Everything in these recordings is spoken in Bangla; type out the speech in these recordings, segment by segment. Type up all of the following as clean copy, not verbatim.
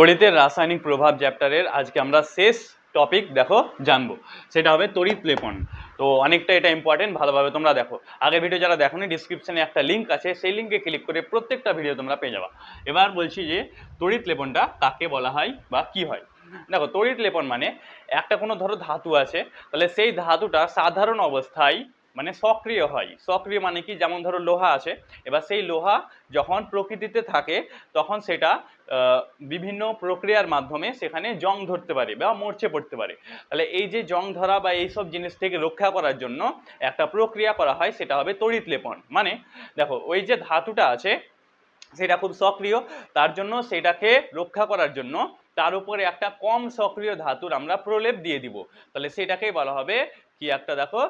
তড়িতের রাসায়নিক প্রভাব চ্যাপ্টারের আজকে আমরা শেষ টপিক দেখো জানবো, সেটা হবে তড়িৎ লেপন। তো অনেকটা এটা ইম্পর্টেন্ট, ভালোভাবে তোমরা দেখো। আগে ভিডিও যারা দেখোনি, ডিসক্রিপশনে একটা লিঙ্ক আছে, সেই লিঙ্কে ক্লিক করে প্রত্যেকটা ভিডিও তোমরা পেয়ে যাবা। এবার বলছি যে তড়িৎ লেপনটা কাকে বলা হয় বা কি হয়। দেখো, তড়িৎ লেপন মানে একটা কোনো ধরো ধাতু আছে, তাহলে সেই ধাতুটা সাধারণ অবস্থায় মানে সক্রিয় হয়। সক্রিয় মানে কি, যেমন ধরো লোহা আছে, এবার সেই লোহা যখন প্রকৃতিতে থাকে তখন সেটা বিভিন্ন প্রক্রিয়ার মাধ্যমে সেখানে জং ধরতে পারে বা মরচে পড়তে পারে। তাহলে এই যে জং ধরা বা এইসব জিনিস থেকে রক্ষা করার জন্য একটা প্রক্রিয়া করা হয়, সেটা হবে তড়িৎ লেপন। মানে দেখো, ওই যে ধাতুটা আছে সেটা খুব সক্রিয়, তার জন্য সেটাকে রক্ষা করার জন্য তার উপরে একটা কম সক্রিয় ধাতুর আমরা প্রলেপ দিয়ে দিব। তাহলে সেটাকেই বলা হবে কি, একটা দেখো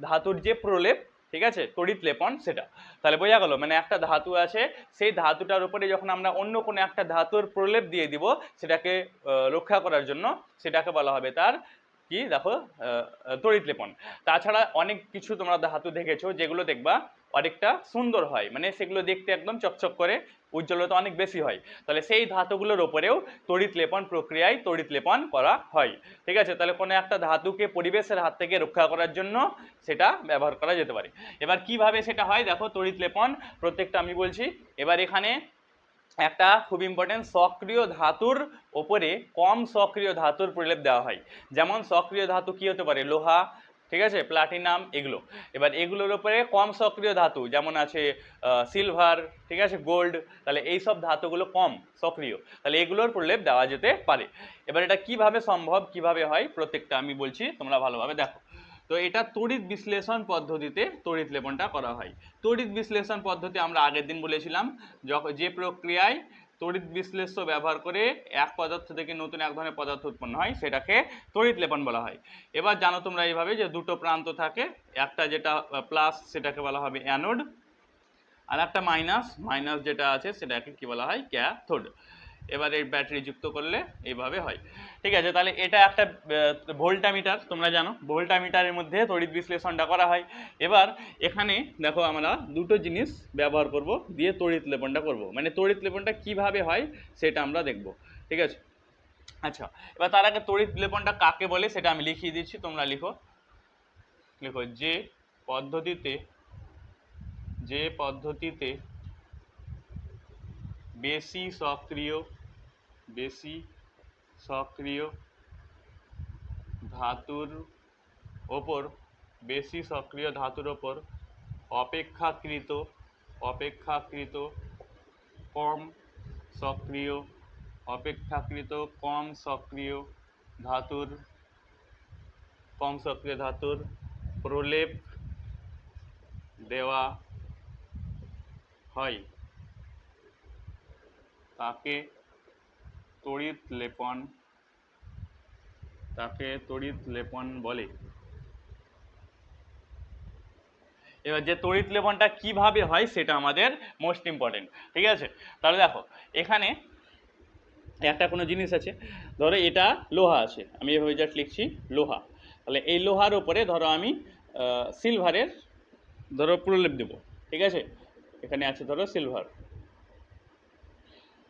ধাতুর যে প্রলেপ, ঠিক আছে, তড়িৎ লেপন সেটা। তাহলে বোঝা গেল, মানে একটা ধাতু আছে, সেই ধাতুটার উপরে যখন আমরা অন্য কোনো একটা ধাতুর প্রলেপ দিয়ে দিব সেটাকে রক্ষা করার জন্য, সেটাকে বলা হবে তার কি, দেখো তড়িৎ লেপন। তাছাড়া অনেক কিছু তোমরা ধাতু দেখেছো যেগুলো দেখবা অনেকটা সুন্দর হয়, মানে সেগুলো দেখতে একদম চকচক করে, উজ্জ্বলতা অনেক বেশি হয়। তাহলে সেই ধাতুগুলোর ওপরেও তড়িৎ লেপন প্রক্রিয়ায় তড়িৎ লেপন করা হয়। ঠিক আছে, তাহলে কোনো একটা ধাতুকে পরিবেশের হাত থেকে রক্ষা করার জন্য সেটা ব্যবহার করা যেতে পারে। এবার কিভাবে সেটা হয় দেখো, তড়িৎ লেপন প্রত্যেকটা আমি বলছি। এবার এখানে একটা খুব ইম্পর্টেন্ট, সক্রিয় ধাতুর ওপরে কম সক্রিয় ধাতুর প্রলেপ দেওয়া হয়। যেমন সক্রিয় ধাতু কি হতে পারে, লোহা, ঠিক আছে, প্লাটিনাম, এগুলো। এবার এগুলোর উপরে কম সক্রিয় ধাতু যেমন আছে সিলভার, ঠিক আছে, গোল্ড। তাহলে এই সব ধাতুগুলো কম সক্রিয়, তাহলে এগুলোর প্রলেপ দেওয়া যেতে পারে। এবার এটা কিভাবে সম্ভব, কিভাবে হয়, প্রত্যেকটা আমি বলছি, তোমরা ভালোভাবে দেখো। তো এটা তড়িৎ বিশ্লেষণ পদ্ধতিতে তড়িৎ লেপনটা করা হয়। তড়িৎ বিশ্লেষণ পদ্ধতি আমরা আগের দিন বলেছিলাম, যে প্রক্রিয়ায় তড়িৎ বিশ্লেষ্য ব্যবহার করে এক পদার্থ থেকে নতুন এক ধরনের পদার্থ উৎপন্ন হয়, সেটাকে তড়িৎ লেপন বলা হয়। এবার জানো তোমরা এইভাবে যে দুটো প্রান্ত থাকে, একটা যেটা প্লাস সেটাকে বলা হবে অ্যানোড, আর একটা মাইনাস, মাইনাস যেটা আছে সেটাকে কি বলা হয়, ক্যাথোড। এবার এই ব্যাটারি যুক্ত করলে এইভাবে হয়। ঠিক আছে, তাহলে এটা একটা ভোল্টামিটার, তোমরা জানো ভোল্টামিটারের মধ্যে তড়িৎ বিশ্লেষণটা করা হয়। এবার এখানে দেখো, আমরা দুটো জিনিস ব্যবহার করব দিয়ে তড়িৎ লেপনটা করব, মানে তড়িৎ লেপনটা কিভাবে হয় সেটা আমরা দেখব। ঠিক আছে, আচ্ছা, এবার তার আগে তড়িৎ লেপনটা কাকে বলে সেটা আমি লিখিয়ে দিচ্ছি, তোমরা লিখো। লিখো, যে পদ্ধতিতে বেশি সক্রিয় ধাতুর ওপর অপেক্ষাকৃত কম সক্রিয় ধাতুর প্রলেপ দেওয়া হয়, তাকে তড়িৎ লেপন বলে। এবার যে তড়িৎ লেপনটা কিভাবে হয় সেটা আমাদের মোস্ট ইম্পর্টেন্ট। ঠিক আছে, তাহলে দেখো, এখানে একটা কোনো জিনিস আছে, ধরো এটা লোহা আছে, আমি এভাবে জাস্ট লিখছি লোহা। তাহলে এই লোহার উপরে ধরো আমি সিলভারের ধরো প্রলেপ দেবো। ঠিক আছে, এখানে আছে ধরো সিলভার,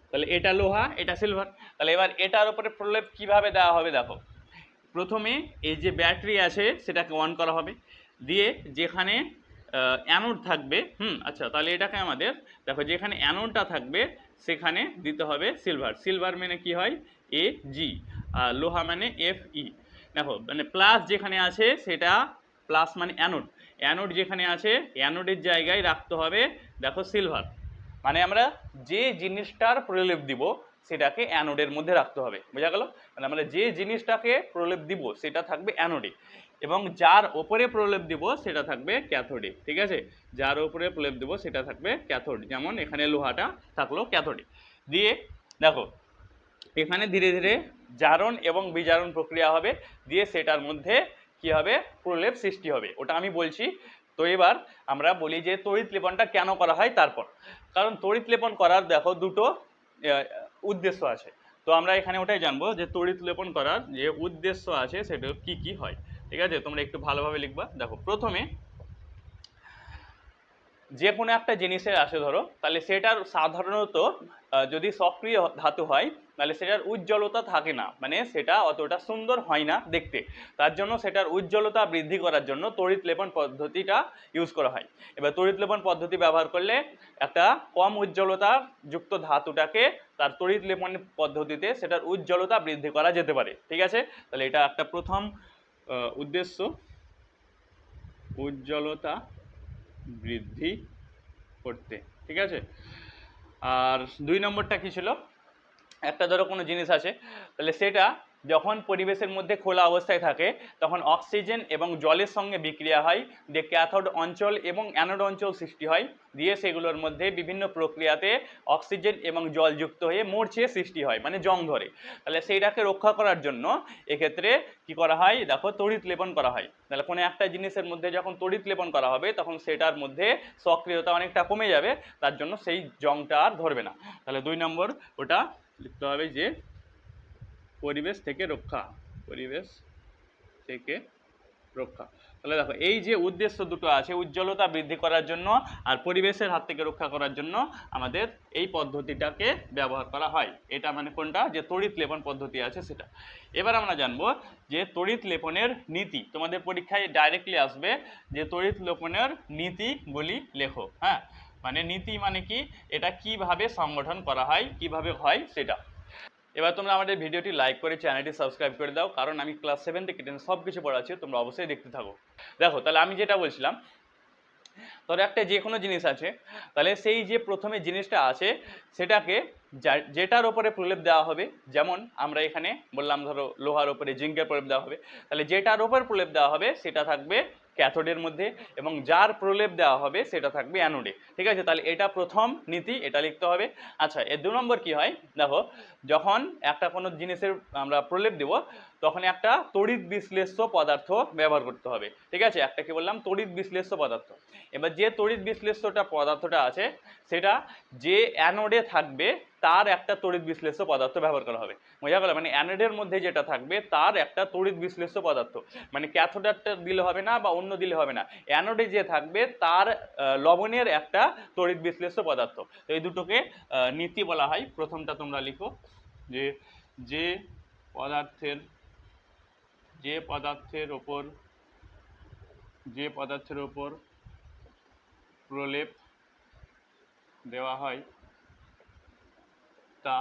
তাহলে এটা লোহা, এটা সিলভার। তাহলে এবার এটার উপরে প্রলেপ কিভাবে দেওয়া হবে দেখো, প্রথমে এই যে ব্যাটারি আছে সেটাকে অন করা হবে, দিয়ে যেখানে অ্যানোড থাকবে, আচ্ছা, তাহলে এটাকে আমাদের দেখো, যেখানে অ্যানোডটা থাকবে সেখানে দিতে হবে সিলভার। সিলভার মানে কি হয়, এ জি, আর লোহা মানে এফ ই। দেখো, মানে প্লাস যেখানে আছে সেটা প্লাস মানে অ্যানোড, অ্যানোড যেখানে আছে অ্যানোডের জায়গায় রাখতে হবে দেখো সিলভার। মানে আমরা যে জিনিসটার প্রলেপ দিব সেটাকে অ্যানোডের মধ্যে রাখতে হবে, বোঝা গেল? মানে আমরা যে জিনিসটাকে প্রলেপ দিব সেটা থাকবে অ্যানোডে, এবং যার ওপরে প্রলেপ দিব সেটা থাকবে ক্যাথোডে। ঠিক আছে, যার ওপরে প্রলেপ দিব সেটা থাকবে ক্যাথোড, যেমন এখানে লোহাটা থাকলো ক্যাথোডে। দিয়ে দেখো, এখানে ধীরে ধীরে জারণ এবং বিজারণ প্রক্রিয়া হবে, দিয়ে সেটার মধ্যে কি হবে, প্রলেপ সৃষ্টি হবে, ওটা আমি বলছি। তো এবার আমরা বলি যে তড়িৎ লেপনটা কেন করা হয়। তারপর, কারণ তড়িৎ লেপন করার দেখো দুটো উদ্দেশ্য আছে। তো আমরা এখানে ওটাই জানবো যে তড়িৎ লেপন করার যে উদ্দেশ্য আছে সেটা কি কি হয়। ঠিক আছে, তোমরা একটু ভালোভাবে লিখবা। দেখো, প্রথমে যে কোনো একটা জিনিসের আসে ধরো, তাহলে সেটার সাধারণত যদি সক্রিয় ধাতু হয় তাহলে সেটার উজ্জ্বলতা থাকে না, মানে সেটা অতটা সুন্দর হয় না দেখতে। তার জন্য সেটার উজ্জ্বলতা বৃদ্ধি করার জন্য তড়িৎ লেপন পদ্ধতিটা ইউজ করা হয়। এবার তড়িৎ লেপন পদ্ধতি ব্যবহার করলে একটা কম উজ্জ্বলতা যুক্ত ধাতুটাকে তার তড়িৎ লেপন পদ্ধতিতে সেটার উজ্জ্বলতা বৃদ্ধি করা যেতে পারে। ঠিক আছে, তাহলে এটা একটা প্রথম উদ্দেশ্য, উজ্জ্বলতা বৃদ্ধি করতে। ঠিক আছে, আর 2 নম্বরটা কি ছিল, একটা ধরো কোনো জিনিস আছে, তাহলে সেটা যখন পরিবেশের মধ্যে খোলা অবস্থায় থাকে তখন অক্সিজেন এবং জলের সঙ্গে বিক্রিয়া হয়, দিয়ে ক্যাথোড অঞ্চল এবং অ্যানোড অঞ্চল সৃষ্টি হয়, দিয়ে সেগুলোর মধ্যে বিভিন্ন প্রক্রিয়াতে অক্সিজেন এবং জল যুক্ত হয়ে মরচে সৃষ্টি হয়, মানে জং ধরে। তাহলে সেইটাকে রক্ষা করার জন্য এক্ষেত্রে কি করা হয়, দেখো তড়িৎ লেপন করা হয়। তাহলে কোনো একটা জিনিসের মধ্যে যখন তড়িৎ লেপন করা হবে তখন সেটার মধ্যে সক্রিয়তা অনেকটা কমে যাবে, তার জন্য সেই জংটা আর ধরবে না। তাহলে 2 নম্বর ওটা লিখতে হবে যে পরিবেশ থেকে রক্ষা, পরিবেশ থেকে রক্ষা। তাহলে দেখো এই যে উদ্দেশ্য দুটো আছে, উজ্জ্বলতা বৃদ্ধি করার জন্য আর পরিবেশের হাত থেকে রক্ষা করার জন্য আমাদের এই পদ্ধতিটাকে ব্যবহার করা হয়। এটা মানে কোনটা, যে তড়িৎ লেপন পদ্ধতি আছে সেটা। এবার আমরা জানবো যে তড়িৎ লেপনের নীতি, তোমাদের পরীক্ষায় ডাইরেক্টলি আসবে যে তড়িৎ লেপনের নীতিগুলি লেখো। হ্যাঁ, মানে নীতি মানে কি, এটা কিভাবে সংগঠন করা হয়, কিভাবে হয় সেটা। এবার তোমরা আমাদের ভিডিওটি লাইক করে চ্যানেলটি সাবস্ক্রাইব করে দাও, কারণ আমি ক্লাস 7 থেকে 10 সব কিছু পড়াচ্ছি, তোমরা অবশ্যই দেখতে থাকো। দেখো তাহলে আমি যেটা বলছিলাম, ধরো একটা যে কোনো জিনিস আছে, তাহলে সেই যে প্রথমে জিনিসটা আছে সেটাকে যেটার ওপরে প্রলেপ দেওয়া হবে, যেমন আমরা এখানে বললাম ধরো লোহার ওপরে জিঙ্কের প্রলেপ দেওয়া হবে, তাহলে যেটার ওপর প্রলেপ দেওয়া হবে সেটা থাকবে ক্যাথোডের মধ্যে এবং যার প্রলেপ দেওয়া হবে সেটা থাকবে অ্যানোডে। ঠিক আছে, তাহলে এটা প্রথম নীতি, এটা লিখতে হবে। আচ্ছা, এর 2 নম্বর কি হয়, দেখো যখন একটা কোনো জিনিসের আমরা প্রলেপ দেব তখন একটা তড়িৎ বিশ্লেষ্য পদার্থ ব্যবহার করতে হবে। ঠিক আছে, একটা কি বললাম, তড়িৎ বিশ্লেষ্য পদার্থ। এবার যে তড়িৎ বিশ্লেষ্যটা পদার্থটা আছে সেটা যে অ্যানোডে থাকবে তার একটা তড়িৎ বিশ্লেষ্য পদার্থ ব্যবহার করা হবে। বোঝা গেল, মানে অ্যানোডের মধ্যে যেটা থাকবে তার একটা তড়িৎ বিশ্লেষ্য পদার্থ, মানে ক্যাথোডারটা দিলে হবে না বা অন্য দিলে হবে না, অ্যানোডে যে থাকবে তার লবণের একটা তড়িৎ বিশ্লেষ্য পদার্থ। তো এই দুটোকে নীতি বলা হয়। প্রথমটা তোমরা লিখো যে যে পদার্থের ওপর প্রলেপ দেওয়া হয় তা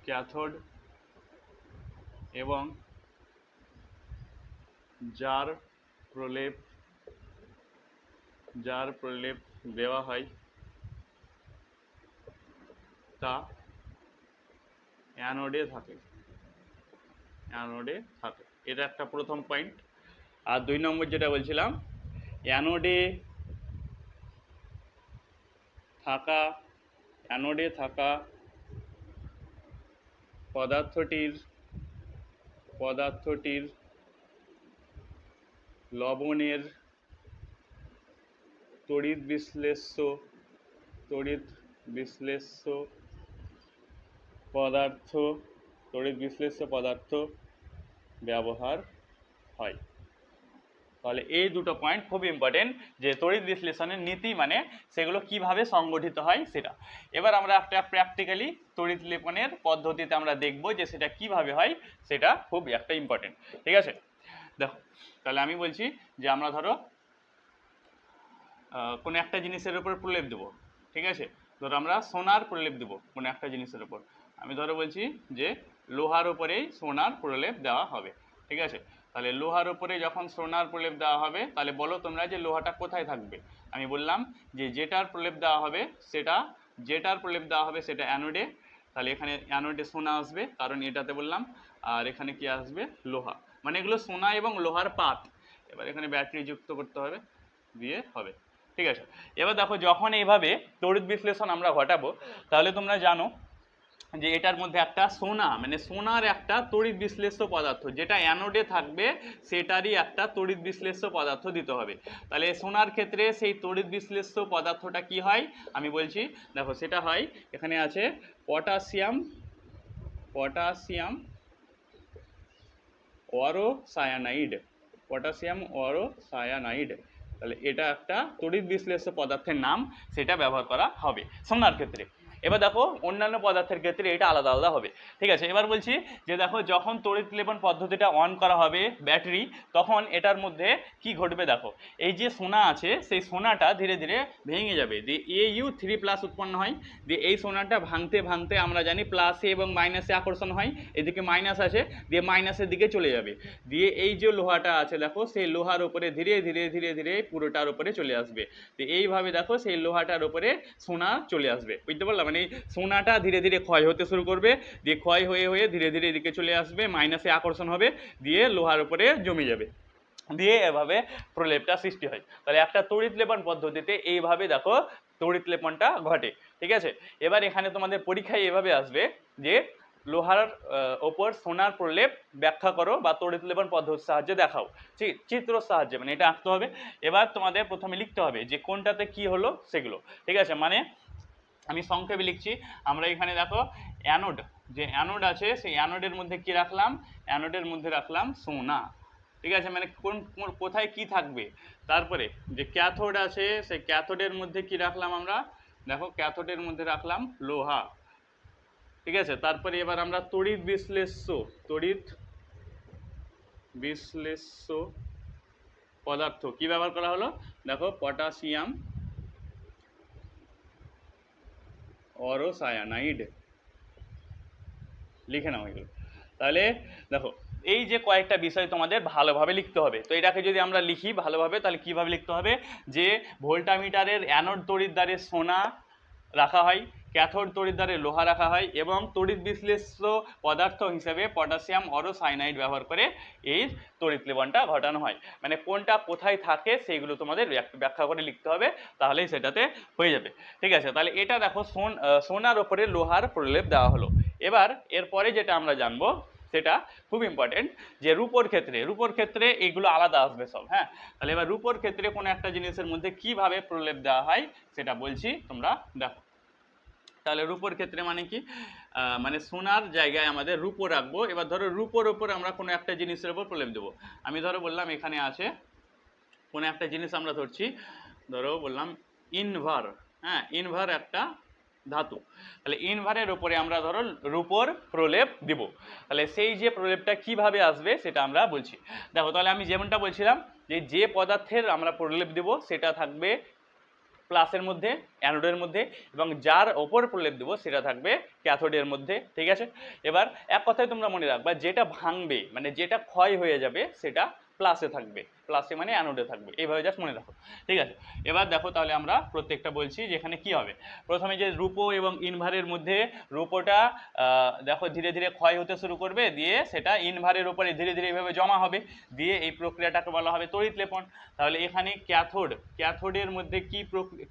ক্যাথোড এবং যার প্রলেপ দেওয়া হয় তা অ্যানোডে থাকে। এটা একটা প্রথম পয়েন্ট। আর 2 নম্বর যেটা বলছিলাম, অ্যানোডে থাকা পদার্থটির লবণের তড়িৎ বিশ্লেষ্য পদার্থ ব্যবহার হয়। তাহলে এই দুটো পয়েন্ট খুব ইম্পর্টেন্ট, যে তড়িৎ বিশ্লেষণের নীতি মানে সেগুলো কিভাবে সংগঠিত হয় সেটা। এবার আমরা একটা প্র্যাকটিক্যালি তড়িৎ লেপনের পদ্ধতিতে আমরা দেখব যে সেটা কিভাবে হয়, সেটা খুব একটা ইম্পর্টেন্ট। ঠিক আছে, দেখো তাহলে আমি বলছি যে আমরা ধরো কোনো একটা জিনিসের উপর প্রলেপ দেবো। ঠিক আছে, ধরো আমরা সোনার প্রলেপ দেবো কোনো একটা জিনিসের উপর। আমি ধরো বলছি যে লোহার উপরেই সোনার প্রলেপ দেওয়া হবে। ঠিক আছে, তাহলে লোহার উপরে যখন সোনার প্রলেপ দেওয়া হবে তাহলে বলো তোমরা যে লোহাটা কোথায় থাকবে। আমি বললাম যে যেটার প্রলেপ দেওয়া হবে সেটা অ্যানোডে। তাহলে এখানে অ্যানোডে সোনা আসবে, কারণ এটাতে বললাম, আর এখানে কি আসবে, লোহা। মানে এগুলো সোনা এবং লোহার পাত। এবার এখানে ব্যাটারি যুক্ত করতে হবে, দিয়ে হবে। ঠিক আছে, এবার দেখো যখন এইভাবে তড়িৎ বিশ্লেষণ আমরা ঘটাবো তাহলে তোমরা জানো যে এটার মধ্যে একটা সোনা, মানে সোনার একটা তড়িৎ বিশ্লেষ্য পদার্থ যেটা অ্যানোডে থাকবে সেটারই একটা তড়িৎ বিশ্লেষ্য পদার্থ দিতে হবে। তাহলে সোনার ক্ষেত্রে সেই তড়িৎ বিশ্লেষ্য পদার্থটা কি হয় আমি বলছি, দেখো সেটা হয়, এখানে আছে পটাশিয়াম অরোসায়ানাইড। তাহলে এটা একটা তড়িৎ বিশ্লেষ্য পদার্থের নাম, সেটা ব্যবহার করা হবে সোনার ক্ষেত্রে। এবার দেখো অন্যান্য পদার্থের ক্ষেত্রে এটা আলাদা আলাদা হবে। ঠিক আছে, এবার বলছি যে দেখো যখন তড়িৎ লেপন পদ্ধতিটা অন করা হবে ব্যাটারি, তখন এটার মধ্যে কি ঘটবে দেখো, এই যে সোনা আছে সেই সোনাটা ধীরে ধীরে ভেঙে যাবে, দিয়ে Au3+ উৎপন্ন হয়। দিয়ে এই সোনাটা ভাঙতে ভাঙতে আমরা জানি প্লাসে এবং মাইনাসে আকর্ষণ হয়, এদিকে মাইনাস আছে, দিয়ে মাইনাসের দিকে চলে যাবে। দিয়ে এই যে লোহাটা আছে দেখো সেই লোহার উপরে ধীরে ধীরে ধীরে ধীরে পুরোটার উপরে চলে আসবে। তো এইভাবে দেখো সেই লোহাটার উপরে সোনা চলে আসবে, বুঝতে পারলাম? মানে সোনাটা ধীরে ধীরে ক্ষয় হতে শুরু করবে, দিয়ে ক্ষয় হয়ে হয়ে ধীরে ধীরে এদিকে চলে আসবে, মাইনাসে আকর্ষণ হবে, দিয়ে লোহার উপরে জমে যাবে, দিয়ে এভাবে প্রলেপটা সৃষ্টি হয়। তাহলে একটা তড়িৎ লেপন পদ্ধতিতে এইভাবে দেখো তড়িৎ লেপনটা ঘটে। ঠিক আছে, এবার এখানে তোমাদের পরীক্ষায় এভাবে আসবে যে লোহার ওপর সোনার প্রলেপ ব্যাখ্যা করো বা তড়িৎ লেপন পদ্ধতির সাহায্যে দেখাও, চিত্র সাহায্যে, মানে এটা আঁকতে হবে। এবার তোমাদের প্রথমে লিখতে হবে যে কোনটাতে কি হলো সেগুলো। ঠিক আছে, মানে আমি সংক্ষেপে লিখছি। আমরা এখানে দেখো অ্যানোড, যে অ্যানোড আছে সেই অ্যানোডের মধ্যে কি রাখলাম, অ্যানোডের মধ্যে রাখলাম সোনা। ঠিক আছে, মানে কোথায় কি থাকবে। তারপরে যে ক্যাথোড আছে সেই ক্যাথোডের মধ্যে কি রাখলাম আমরা, দেখো ক্যাথোডের মধ্যে রাখলাম লোহা। ঠিক আছে, তারপরে এবার আমরা তড়িৎ বিশ্লেষ্য পদার্থ কি ব্যবহার করা হলো, দেখো পটাশিয়াম অরোসায়ানাইড, লিখে নাও এগুলো। তাহলে দেখো এই যে কয়েকটা বিষয় তোমাদের ভালোভাবে লিখতে হবে। তো এটাকে যদি আমরা লিখি ভালোভাবে তাহলে কিভাবে লিখতে হবে, যে ভোল্টামিটারের অ্যানোড তড়িৎদ্বারে সোনা রাখা হয়, ক্যাথোড তড়িৎদ্বারে লোহা রাখা হয়, এবং তড়িৎ বিশ্লেষ্য পদার্থ হিসেবে পটাশিয়াম অরোসায়ানাইড ব্যবহার করে এই তড়িৎ লেপনটা ঘটানো হয়। মানে কোনটা কোথায় থাকে সেইগুলো তোমাদের ব্যাখ্যা করে লিখতে হবে, তাহলেই সেটাতে হয়ে যাবে। ঠিক আছে, তাহলে এটা দেখো সোনার ওপরে লোহার প্রলেপ দেওয়া হলো। এবার এরপরে যেটা আমরা জানবো সেটা খুব ইম্পর্টেন্ট, যে রূপোর ক্ষেত্রে এইগুলো আলাদা আসবে সব। হ্যাঁ, তাহলে এবার রূপোর ক্ষেত্রে কোনো একটা জিনিসের মধ্যে কিভাবে প্রলেপ দেওয়া হয় সেটা বলছি, তোমরা দেখো। তাহলে রূপোর ক্ষেত্রে মানে কি, মানে সোনার জায়গায় আমাদের রূপো রাখবো। এবার ধরো রূপোর ওপর আমরা কোনো একটা জিনিসের ওপর প্রলেপ দেবো। আমি ধরো বললাম এখানে আছে কোনো একটা জিনিস আমরা ধরছি, ধরো বললাম ইনভার। হ্যাঁ, ইনভার একটা ধাতু। তাহলে ইনভারের উপরে আমরা ধরো রূপোর প্রলেপ দিব। তাহলে সেই যে প্রলেপটা কিভাবে আসবে সেটা আমরা বলছি। দেখো তাহলে আমি যেমনটা বলছিলাম যে পদার্থের আমরা প্রলেপ দেব সেটা থাকবে প্লাসের মধ্যে, অ্যানোডের মধ্যে, এবং যার ওপর প্রলেপ দেবো সেটা থাকবে ক্যাথোডের মধ্যে। ঠিক আছে, এবার এক কথায় তোমরা মনে রাখবা যেটা ভাঙবে মানে যেটা ক্ষয় হয়ে যাবে সেটা প্লাসে থাকবে, প্লাসে মানে অ্যানোডে থাকবে, এইভাবে জাস্ট মনে রাখো। ঠিক আছে, এবার দেখো তাহলে আমরা প্রত্যেকটা বলছি যে এখানে কি হবে। প্রথমে যে রূপো এবং ইনভারের মধ্যে রূপোটা দেখো ধীরে ধীরে ক্ষয় হতে শুরু করবে, দিয়ে সেটা ইনভারের উপরে ধীরে ধীরে এইভাবে জমা হবে, দিয়ে এই প্রক্রিয়াটাকে বলা হবে তড়িৎ লেপন। তাহলে এখানে ক্যাথোডের মধ্যে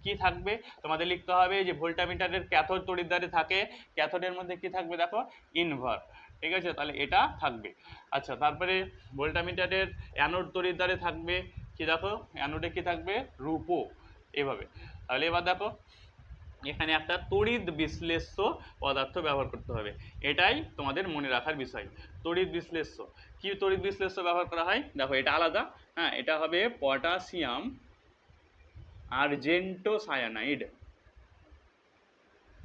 কি থাকবে তোমাদের লিখতে হবে, যে ভোল্টামিটারের ক্যাথোড তড়িৎদ্বারে থাকে, ক্যাথোডের মধ্যে কি থাকবে দেখো ইনভার। ঠিক আছে, তাহলে এটা থাকবে। আচ্ছা, তারপরে ভোল্টামিটারের অ্যানোড তড়িৎদ্বারে থাকবে কি দেখো, অ্যানোডে কি থাকবে রূপো, এভাবে। তাহলে এবার দেখো এখানে একটা তড়িৎ বিশ্লেষ্য পদার্থ ব্যবহার করতে হবে, এটাই তোমাদের মনে রাখার বিষয়। তড়িৎ বিশ্লেষ্য কি, তড়িৎ বিশ্লেষ্য ব্যবহার করা হয় দেখো এটা আলাদা। হ্যাঁ, এটা হবে পটাশিয়াম আর্জেন্টোসায়ানাইড,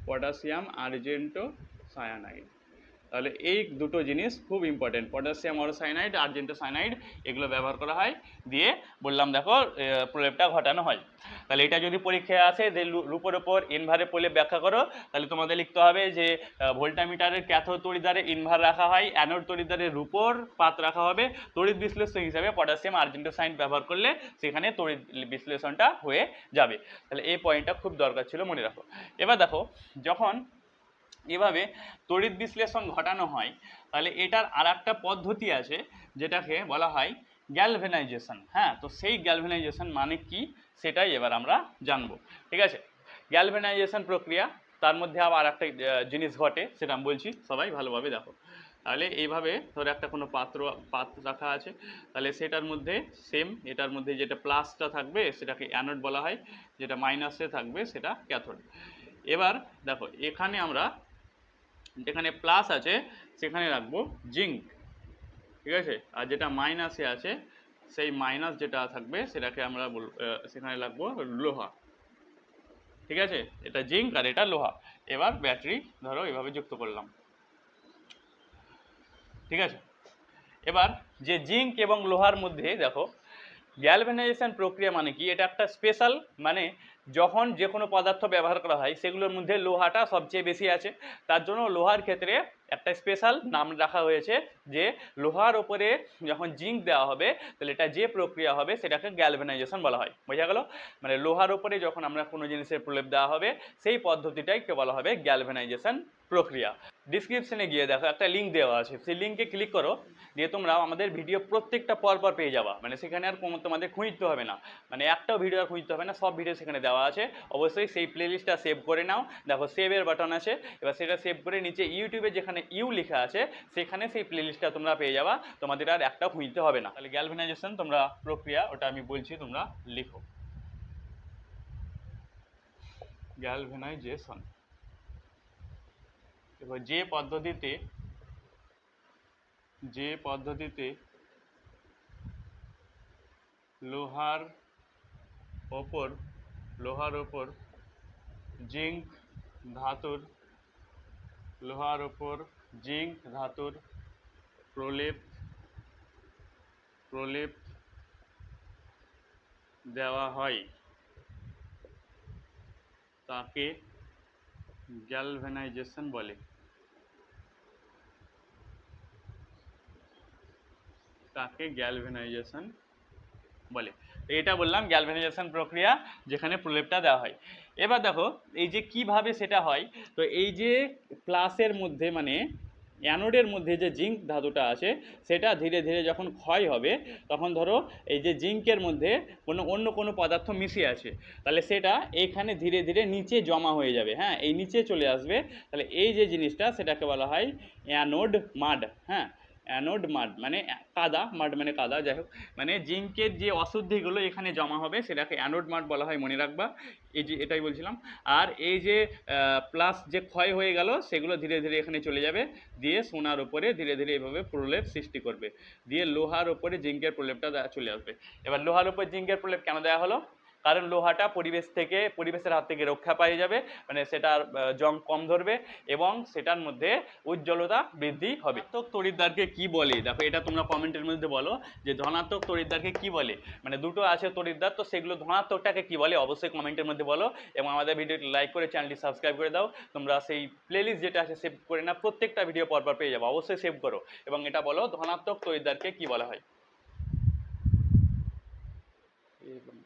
পটাশিয়াম আর্জেন্টোসায়ানাইড। তাহলে এই দুটো জিনিস খুব ইম্পর্টেন্ট, পটাশিয়াম অরোসায়ানাইড, আর্জেন্টোসায়ানাইড, এগুলো ব্যবহার করা হয়, দিয়ে বললাম দেখো প্রলেপটা ঘটানো হয়। তাহলে এটা যদি পরীক্ষায় আসে যে রূপের ওপর ইনভারের প্রলেপ ব্যাখ্যা করো, তাহলে তোমাদের লিখতে হবে যে ভোল্টামিটারের ক্যাথোড তড়িৎদ্বারে ইনভার রাখা হয়, অ্যানোড তড়িৎদ্বারে রূপোর পাত রাখা হবে, তড়িৎ বিশ্লেষ্য হিসাবে পটাশিয়াম আর্জেন্টোসায়ানাইড ব্যবহার করলে সেখানে তড়িৎ বিশ্লেষণটা হয়ে যাবে। তাহলে এই পয়েন্টটা খুব দরকার ছিল, মনে রাখো। এবার দেখো যখন এভাবে তড়িৎ বিশ্লেষণ ঘটানো হয়, তাহলে এটার আর একটা পদ্ধতি আছে যেটাকে বলা হয় গ্যালভেনাইজেশন। হ্যাঁ, তো সেই গ্যালভেনাইজেশন মানে কি সেটাই এবার আমরা জানবো। ঠিক আছে, গ্যালভেনাইজেশন প্রক্রিয়া, তার মধ্যে আবার একটা জিনিস ঘটে সেটা আমি বলছি, সবাই ভালোভাবে দেখো। তাহলে এইভাবে ধরো একটা কোনো পাত্র রাখা আছে, তাহলে সেটার মধ্যে সেম এটার মধ্যে যেটা প্লাসটা থাকবে সেটাকে অ্যানোড বলা হয়, যেটা মাইনাসে থাকবে সেটা ক্যাথোড। এবার দেখো এখানে আমরা যেখানে প্লাস আছে সেখানে রাখবো জিঙ্ক। ঠিক আছে, আর যেটা মাইনাসে আছে সেই মাইনাস যেটা থাকবে সেটাকে আমরা সেখানে রাখবো লোহা। ঠিক আছে, এটা জিঙ্ক আর এটা লোহা। এবার ব্যাটারি ধরো এভাবে যুক্ত করলাম, ঠিক আছে। এবার যে জিঙ্ক এবং লোহার মধ্যে দেখো গ্যালভানাইজেশন প্রক্রিয়া মানে কি, এটা একটা স্পেশাল, মানে যখন যে কোনো পদার্থ ব্যবহার করা হয় সেগুলোর মধ্যে লোহাটা সবচেয়ে বেশি আছে, তার জন্য লোহার ক্ষেত্রে একটা স্পেশাল নাম রাখা হয়েছে যে লোহার ওপরে যখন জিঙ্ক দেওয়া হবে তাহলে এটা যে প্রক্রিয়া হবে সেটাকে গ্যালভানাইজেশন বলা হয়। বোঝা গেল? মানে লোহার ওপরে যখন আমরা কোনো জিনিসের প্রলেপ দেওয়া হবে সেই পদ্ধতিটাকে বলা হবে গ্যালভানাইজেশন প্রক্রিয়া। ডিসক্রিপশনে গিয়ে দেখো একটা লিঙ্ক দেওয়া আছে, সেই লিঙ্কে ক্লিক করো, দিয়ে তোমরা আমাদের ভিডিও প্রত্যেকটা পরপর পেয়ে যাবা, মানে সেখানে আর কোনো তোমাদের খুঁজতে হবে না, মানে একটাও ভিডিও আর খুঁজতে হবে না, সব ভিডিও সেখানে দেওয়া আছে। অবশ্যই সেই প্লেলিস্টটা সেভ করে নাও, দেখো সেভের বাটন আছে, এবার সেটা সেভ করে নিচে ইউটিউবে যেখানে ইউ লেখা আছে সেখানে সেই প্লেলিস্টটা তোমরা পেয়ে যাবা, তোমাদের আর একটাও খুঁজতে হবে না। তাহলে গ্যালভানাইজেশন তোমরা প্রক্রিয়া, ওটা আমি বলছি তোমরা লিখো, গ্যালভানাইজেশন। এবার যে পদ্ধতিতে লোহার ওপর জিঙ্ক ধাতুর প্রলেপ দেওয়া হয় তাকে গ্যালভানাইজেশন বলে। তো এটা বললাম গ্যালভানাইজেশন প্রক্রিয়া, যেখানে প্রলেপটা দেওয়া হয়। এবার দেখো এই যে কিভাবে সেটা হয়, তো এই যে প্লাসের মধ্যে মানে অ্যানোডের মধ্যে যে জিঙ্ক ধাতুটা আছে সেটা ধীরে ধীরে যখন ক্ষয় হবে তখন ধরো এই যে জিঙ্কের মধ্যে অন্য কোনো পদার্থ মিশে আছে, তাহলে সেটা এখানে ধীরে ধীরে নিচে জমা হয়ে যাবে, হ্যাঁ, এই নিচে চলে আসবে। তাহলে এই যে জিনিসটা সেটাকে বলা হয় অ্যানোড মাড, হ্যাঁ, অ্যানোড মাড মানে কাদা, মাড মানে কাদা, যাই হোক, মানে জিঙ্কের যে অশুদ্ধিগুলো এখানে জমা হবে সেটাকে অ্যানোড মাড বলা হয়, মনে রাখবা। এই যে এটাই বলছিলাম। আর এই যে প্লাস যে ক্ষয় হয়ে গেল সেগুলো ধীরে ধীরে এখানে চলে যাবে, দিয়ে সোনার উপরে ধীরে ধীরে এভাবে প্রলেপ সৃষ্টি করবে, দিয়ে লোহার উপরে জিঙ্কের প্রলেপটা চলে আসবে। এবার লোহার উপর জিঙ্কের প্রলেপ কেন দেওয়া হলো? কারণ লোহাটা পরিবেশের হাত থেকে রক্ষা পেয়ে যাবে, মানে সেটার জং কম ধরবে এবং সেটার মধ্যে উজ্জ্বলতা বৃদ্ধি হবে। ধনাত্মক তড়িৎদ্বারকে কি বলে, দেখো এটা তোমরা কমেন্টের মধ্যে বলো যে ধনাত্মক তড়িৎদ্বারকে কি বলে, মানে দুটো আছে তড়িৎদ্বার, তো সেগুলো ধনাত্মকটাকে কি বলে অবশ্যই কমেন্টের মধ্যে বলো, এবং আমাদের ভিডিওটি লাইক করে চ্যানেলটি সাবস্ক্রাইব করে দাও। তোমরা সেই প্লেলিস্ট যেটা আছে সেভ করে না, প্রত্যেকটা ভিডিও পরপর পেয়ে যাবো, অবশ্যই সেভ করো এবং এটা বলো ধনাত্মক তড়িৎদ্বারকে কি বলা হয়।